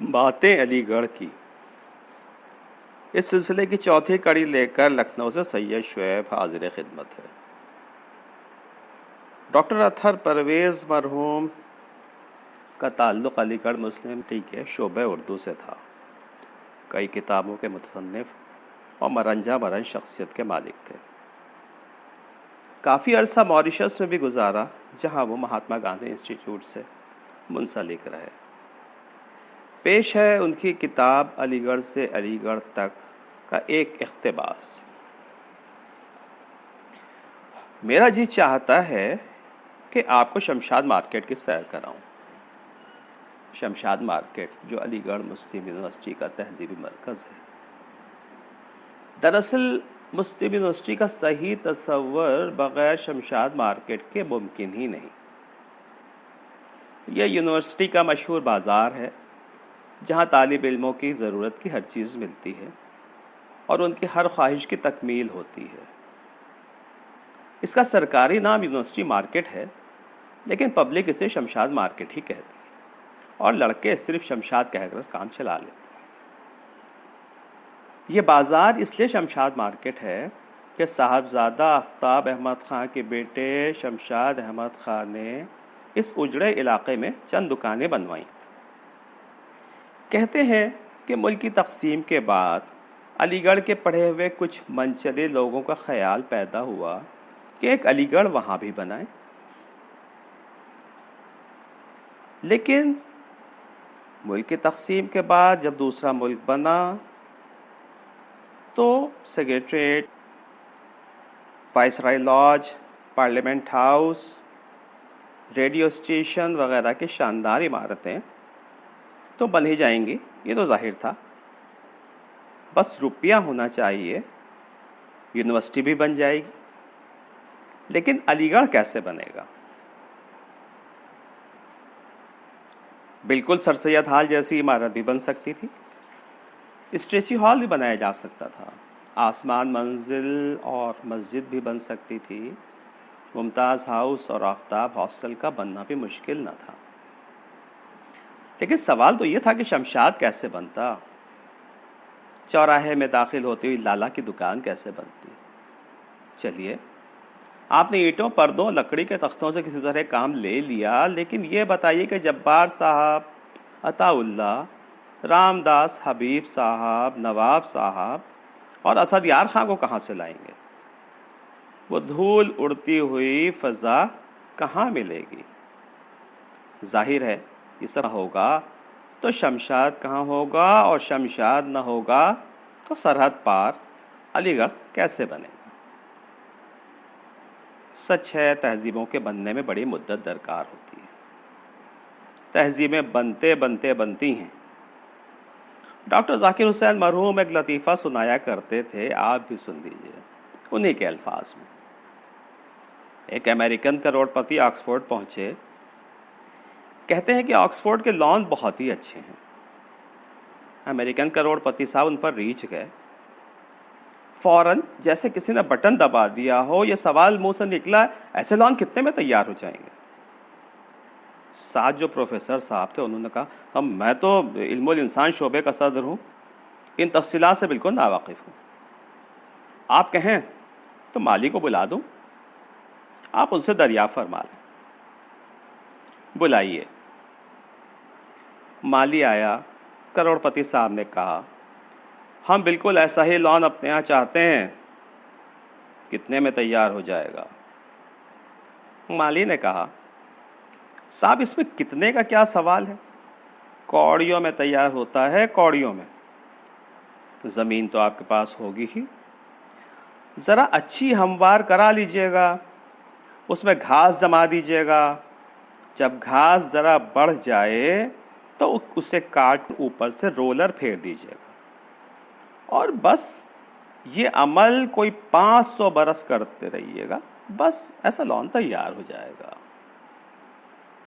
बातें अलीगढ़ की। इस सिलसिले की चौथी कड़ी लेकर लखनऊ से सैयद शुएब हाजिर खिदमत है। डॉक्टर अतहर परवेज़ मरहूम का ताल्लुक़ अलीगढ़ मुस्लिम यूनिवर्सिटी के शोबे उर्दू से था। कई किताबों के मुसन्निफ़ और मरंजा मरंज शख्सियत के मालिक थे। काफ़ी अरसा मॉरिशस में भी गुजारा, जहाँ वो महात्मा गांधी इंस्टीट्यूट से मुंसलिक रहे। पेश है उनकी किताब अलीगढ़ से अलीगढ़ तक का एक इक़्तिबास। मेरा जी चाहता है कि आपको शमशाद मार्केट की सैर कराऊं। शमशाद मार्केट जो अलीगढ़ मुस्लिम यूनिवर्सिटी का तहजीबी मरकज़ है। दरअसल मुस्लिम यूनिवर्सिटी का सही तस्वर बग़ैर शमशाद मार्केट के मुमकिन ही नहीं। यह यूनिवर्सिटी का मशहूर बाज़ार है, जहाँ तालिब इल्मों की ज़रूरत की हर चीज़ मिलती है और उनकी हर ख्वाहिश की तकमील होती है। इसका सरकारी नाम यूनिवर्सिटी मार्केट है, लेकिन पब्लिक इसे शमशाद मार्केट ही कहती है और लड़के सिर्फ शमशाद कहकर काम चला लेते हैं। ये बाज़ार इसलिए शमशाद मार्केट है कि साहबजादा आफ्ताब अहमद ख़ान के बेटे शमशाद अहमद ख़ान ने इस उजड़े इलाके में चंद दुकानें बनवाईं। कहते हैं कि मुल्क की तकसीम के बाद अलीगढ़ के पढ़े हुए कुछ मनचले लोगों का ख्याल पैदा हुआ कि एक अलीगढ़ वहाँ भी बनाएं। लेकिन मुल्क की तकसीम के बाद जब दूसरा मुल्क बना तो secretariat, viceroy lodge, parliament house, radio station वगैरह की शानदार इमारतें तो बन ही जाएंगी, ये तो जाहिर था। बस रुपया होना चाहिए, यूनिवर्सिटी भी बन जाएगी। लेकिन अलीगढ़ कैसे बनेगा? बिल्कुल सर सैयद हॉल जैसी इमारत भी बन सकती थी, स्टेची हॉल भी बनाया जा सकता था, आसमान मंजिल और मस्जिद भी बन सकती थी, मुमताज़ हाउस और आफ्ताब हॉस्टल का बनना भी मुश्किल न था। लेकिन सवाल तो ये था कि शमशाद कैसे बनता, चौराहे में दाखिल होती हुई लाला की दुकान कैसे बनती। चलिए, आपने ईंटों, पर्दों, लकड़ी के तख्तों से किसी तरह काम ले लिया, लेकिन ये बताइए कि जब्बार साहब, अताउल्ला, रामदास हबीब साहब, नवाब साहब और असद यार खां को कहाँ से लाएंगे? वो धूल उड़ती हुई फजा कहाँ मिलेगी? जाहिर है ये सब होगा तो शमशाद कहाँ होगा, और शमशाद न होगा तो सरहद पार अलीगढ़ कैसे बनेगा? सच है, तहजीबों के बनने में बड़ी मुद्दत दरकार होती है। तहजीबें बनते बनते बनती हैं। डॉक्टर जाकिर हुसैन मरहूम एक लतीफ़ा सुनाया करते थे, आप भी सुन लीजिए उन्हीं के अल्फाज में। एक अमेरिकन करोड़पति ऑक्सफोर्ड पहुंचे। कहते हैं कि ऑक्सफोर्ड के लॉन बहुत ही अच्छे हैं। अमेरिकन करोड़पति साहब उन पर रीछ गए। फौरन जैसे किसी ने बटन दबा दिया हो, यह सवाल मुंह से निकला, ऐसे लॉन कितने में तैयार हो जाएंगे? साथ जो प्रोफेसर साहब थे उन्होंने कहा, मैं तो इल्मुल इंसान शोबे का सदर हूं, इन तफसीलात से बिल्कुल नावाकिफ हूं। आप कहें तो माली को बुला दूं, आप उनसे दरियाफ्त फरमा लें। बुलाइए। माली आया। करोड़पति साहब ने कहा, हम बिल्कुल ऐसा ही लॉन अपने यहाँ चाहते हैं, कितने में तैयार हो जाएगा? माली ने कहा, साहब इसमें कितने का क्या सवाल है, कौड़ियों में तैयार होता है, कौड़ियों में। जमीन तो आपके पास होगी ही, जरा अच्छी हमवार करा लीजिएगा, उसमें घास जमा दीजिएगा। जब घास जरा बढ़ जाए तो उसे काट ऊपर से रोलर फेर दीजिएगा और बस ये अमल कोई 500 बरस करते रहिएगा, बस ऐसा लॉन तैयार हो जाएगा।